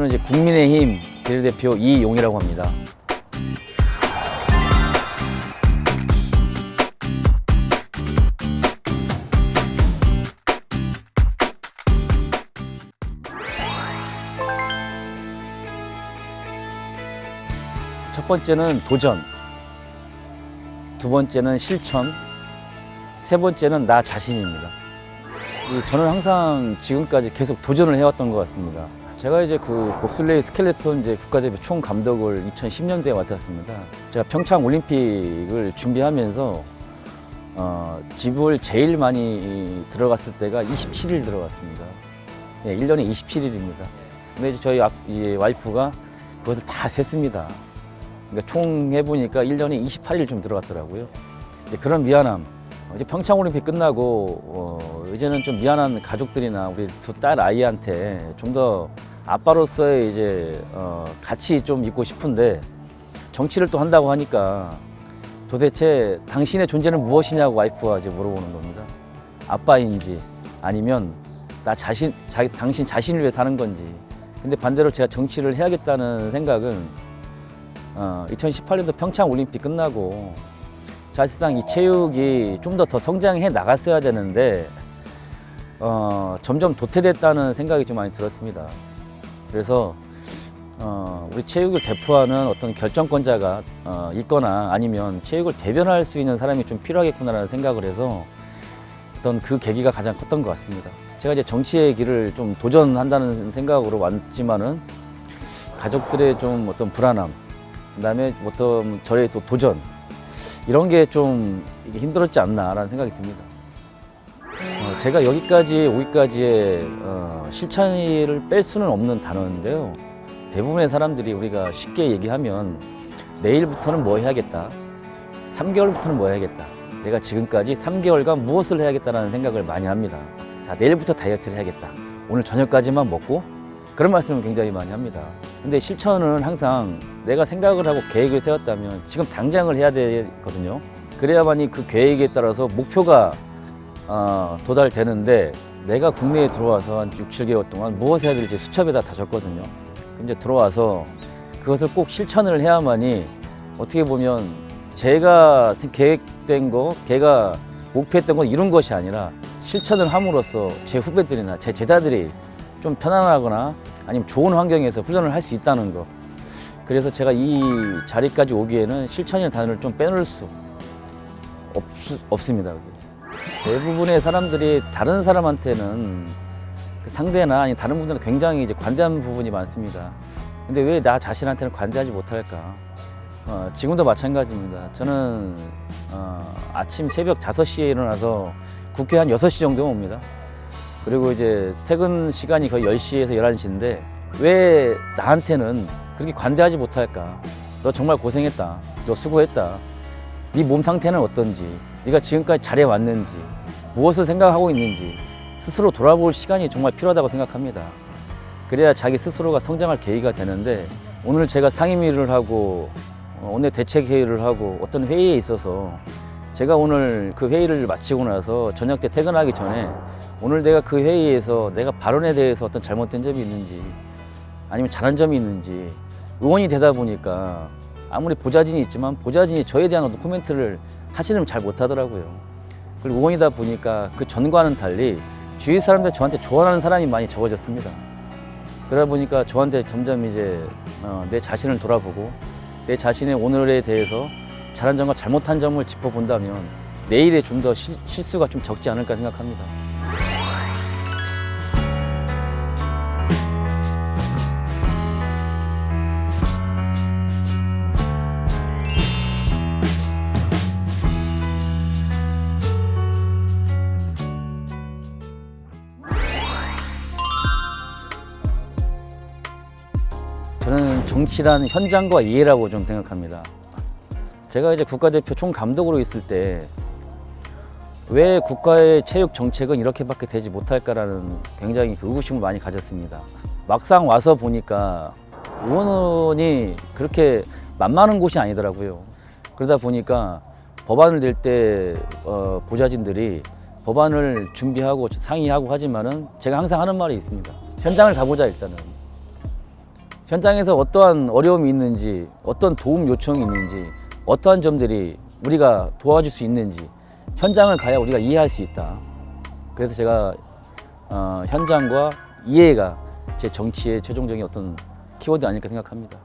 저는 이제 국민의힘 비례대표 이용이라고 합니다. 첫 번째는 도전, 두 번째는 실천, 세 번째는 나 자신입니다. 저는 항상 지금까지 계속 도전을 해왔던 것 같습니다. 제가 이제 그 봅슬레이 스켈레톤 이제 국가대표 총 감독을 2010년대에 맡았습니다. 제가 평창 올림픽을 준비하면서 집을 제일 많이 들어갔을 때가 27일 들어갔습니다. 예, 1년에 27일입니다. 근데 이제 저희 이제 와이프가 그것을 다 셌습니다. 그러니까 총 해보니까 1년에 28일 좀 들어갔더라고요. 이제 그런 미안함. 이제 평창 올림픽 끝나고 이제는 좀 미안한 가족들이나 우리 두 딸 아이한테 좀 더 아빠로서의 이제 같이 좀 있고 싶은데 정치를 또 한다고 하니까 도대체 당신의 존재는 무엇이냐고 와이프가 이제 물어보는 겁니다. 아빠인지 아니면 나 자신, 당신 자신을 위해 사는 건지. 근데 반대로 제가 정치를 해야겠다는 생각은 2018년도 평창 올림픽 끝나고 사실상 이 체육이 좀 더 성장해 나갔어야 되는데 점점 도태됐다는 생각이 좀 많이 들었습니다. 그래서 우리 체육을 대표하는 어떤 결정권자가 있거나 아니면 체육을 대변할 수 있는 사람이 좀 필요하겠구나라는 생각을 해서 어떤 그 계기가 가장 컸던 것 같습니다. 제가 이제 정치의 길을 좀 도전한다는 생각으로 왔지만은 가족들의 좀 어떤 불안함, 그다음에 어떤 저의 또 도전 이런 게 좀 힘들었지 않나라는 생각이 듭니다. 제가 여기까지 오기까지의 실천을 뺄 수는 없는 단어인데요. 대부분의 사람들이 우리가 쉽게 얘기하면 내일부터는 뭐 해야겠다, 3개월부터는 뭐 해야겠다, 내가 지금까지 3개월간 무엇을 해야겠다라는 생각을 많이 합니다. 자, 내일부터 다이어트를 해야겠다, 오늘 저녁까지만 먹고, 그런 말씀을 굉장히 많이 합니다. 근데 실천은 항상 내가 생각을 하고 계획을 세웠다면 지금 당장을 해야 되거든요. 그래야만이 그 계획에 따라서 목표가 도달되는데, 내가 국내에 들어와서 한 6, 7개월 동안 무엇을 해야 될지 수첩에다 다 적거든요. 이제 들어와서 그것을 꼭 실천을 해야만이 어떻게 보면 제가 계획된 거, 제가 목표했던 걸 이룬 것이 아니라 실천을 함으로써 제 후배들이나 제 제자들이 좀 편안하거나 아니면 좋은 환경에서 훈련을 할 수 있다는 거. 그래서 제가 이 자리까지 오기에는 실천이라는 단어를 좀 빼놓을 수 없습니다. 대부분의 사람들이 다른 사람한테는 그 상대나 아니 다른 분들은 굉장히 이제 관대한 부분이 많습니다. 근데 왜 나 자신한테는 관대하지 못할까? 지금도 마찬가지입니다. 저는 아침 새벽 5시에 일어나서 국회 한 6시 정도에 옵니다. 그리고 이제 퇴근 시간이 거의 10시에서 11시인데 왜 나한테는 그렇게 관대하지 못할까? 너 정말 고생했다. 너 수고했다. 네 몸 상태는 어떤지, 네가 지금까지 잘해왔는지, 무엇을 생각하고 있는지 스스로 돌아볼 시간이 정말 필요하다고 생각합니다. 그래야 자기 스스로가 성장할 계기가 되는데, 오늘 제가 상임위를 하고 오늘 대책회의를 하고 어떤 회의에 있어서 제가 오늘 그 회의를 마치고 나서 저녁 때 퇴근하기 전에 오늘 내가 그 회의에서 내가 발언에 대해서 어떤 잘못된 점이 있는지 아니면 잘한 점이 있는지, 의원이 되다 보니까 아무리 보좌진이 있지만 보좌진이 저에 대한 어떤 코멘트를 하시는 잘 못하더라고요. 그리고 의원이다 보니까 그 전과는 달리 주위 사람들 저한테 좋아하는 사람이 많이 적어졌습니다. 그러다 보니까 저한테 점점 이제 내 자신을 돌아보고 내 자신의 오늘에 대해서 잘한 점과 잘못한 점을 짚어본다면 내일에 좀 더 실수가 좀 적지 않을까 생각합니다. 저는 정치란 현장과 이해라고 좀 생각합니다. 제가 이제 국가대표 총감독으로 있을 때 왜 국가의 체육 정책은 이렇게밖에 되지 못할까라는 굉장히 의구심을 많이 가졌습니다. 막상 와서 보니까 의원이 그렇게 만만한 곳이 아니더라고요. 그러다 보니까 법안을 낼 때 보좌진들이 법안을 준비하고 상의하고 하지만은 제가 항상 하는 말이 있습니다. 현장을 가보자 일단은. 현장에서 어떠한 어려움이 있는지, 어떤 도움 요청이 있는지, 어떠한 점들이 우리가 도와줄 수 있는지 현장을 가야 우리가 이해할 수 있다. 그래서 제가 현장과 이해가 제 정치의 최종적인 어떤 키워드 아닐까 생각합니다.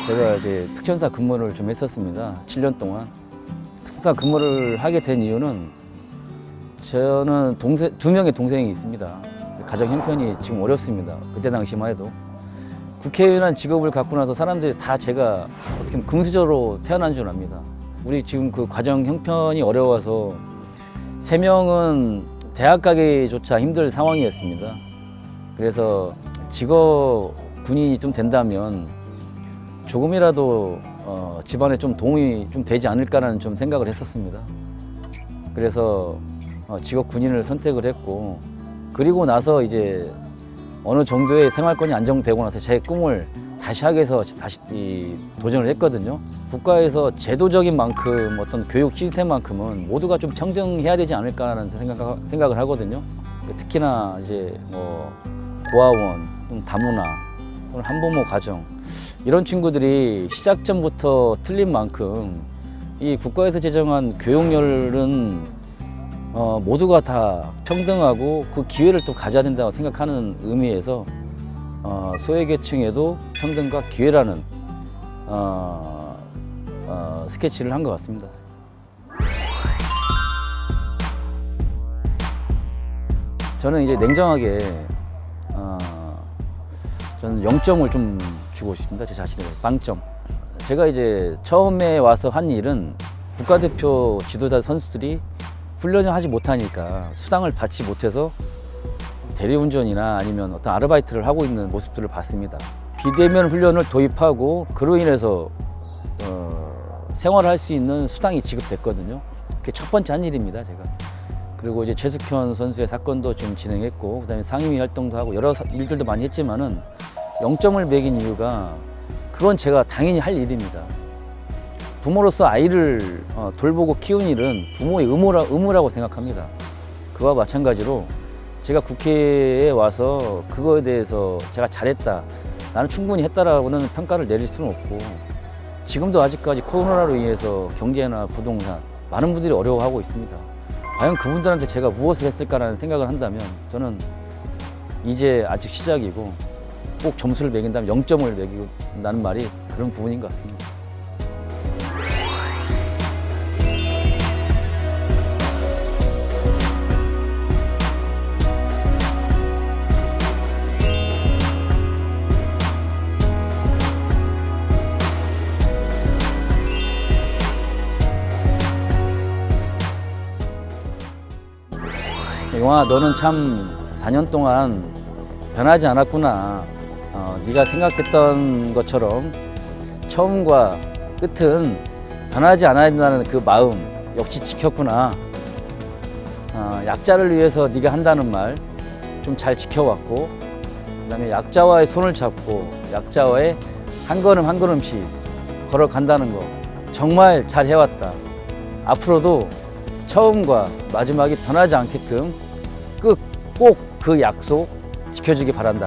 제가 이제 특전사 근무를 좀 했었습니다. 7년 동안. 특전사 근무를 하게 된 이유는 저는 두 명의 동생이 있습니다. 가정 형편이 지금 어렵습니다. 그때 당시만 해도. 국회의원이라는 직업을 갖고 나서 사람들이 다 제가 어떻게 보면 금수저로 태어난 줄 압니다. 우리 지금 그 가정 형편이 어려워서 3명은 대학 가기조차 힘들 상황이었습니다. 그래서 직업 군인이 좀 된다면 조금이라도 집안에 좀 도움이 좀 되지 않을까라는 좀 생각을 했었습니다. 그래서 직업 군인을 선택을 했고, 그리고 나서 이제 어느 정도의 생활권이 안정되고 나서 제 꿈을 다시 하기 위해서 다시 도전을 했거든요. 국가에서 제도적인 만큼 어떤 교육 시스템만큼은 모두가 좀 평등해야 되지 않을까라는 생각을 하거든요. 특히나 이제 뭐 고아원, 또는 다문화, 또는 한부모 가정 이런 친구들이 시작점부터 틀린 만큼 이 국가에서 제정한 교육열은 모두가 다 평등하고 그 기회를 또 가져야 된다고 생각하는 의미에서 소외계층에도 평등과 기회라는 스케치를 한 것 같습니다. 저는 이제 냉정하게 저는 0점을 좀 주고 싶습니다. 제 자신에게 빵점. 제가 이제 처음에 와서 한 일은 국가대표 지도자 선수들이 훈련을 하지 못하니까 수당을 받지 못해서 대리운전이나 아니면 어떤 아르바이트를 하고 있는 모습들을 봤습니다. 비대면 훈련을 도입하고 그로 인해서 생활을 할 수 있는 수당이 지급됐거든요. 그게 첫 번째 한 일입니다, 제가. 그리고 이제 최숙현 선수의 사건도 좀 진행했고, 그다음에 상임위 활동도 하고 여러 일들도 많이 했지만은 0점을 매긴 이유가 그건 제가 당연히 할 일입니다. 부모로서 아이를 돌보고 키우는 일은 부모의 의무라고 생각합니다. 그와 마찬가지로 제가 국회에 와서 그거에 대해서 제가 잘했다, 나는 충분히 했다라고는 평가를 내릴 수는 없고, 지금도 아직까지 코로나로 인해서 경제나 부동산 많은 분들이 어려워하고 있습니다. 과연 그분들한테 제가 무엇을 했을까라는 생각을 한다면 저는 이제 아직 시작이고 꼭 점수를 매긴다면 0점을 매긴다는 말이 그런 부분인 것 같습니다. 용아, 너는 참 4년 동안 변하지 않았구나. 네가 생각했던 것처럼 처음과 끝은 변하지 않아야 된다는 그 마음 역시 지켰구나. 약자를 위해서 네가 한다는 말 좀 잘 지켜왔고, 그다음에 약자와의 손을 잡고 약자와의 한 걸음 한 걸음씩 걸어간다는 거 정말 잘 해왔다. 앞으로도 처음과 마지막이 변하지 않게끔 꼭 그 약속 지켜주기 바란다.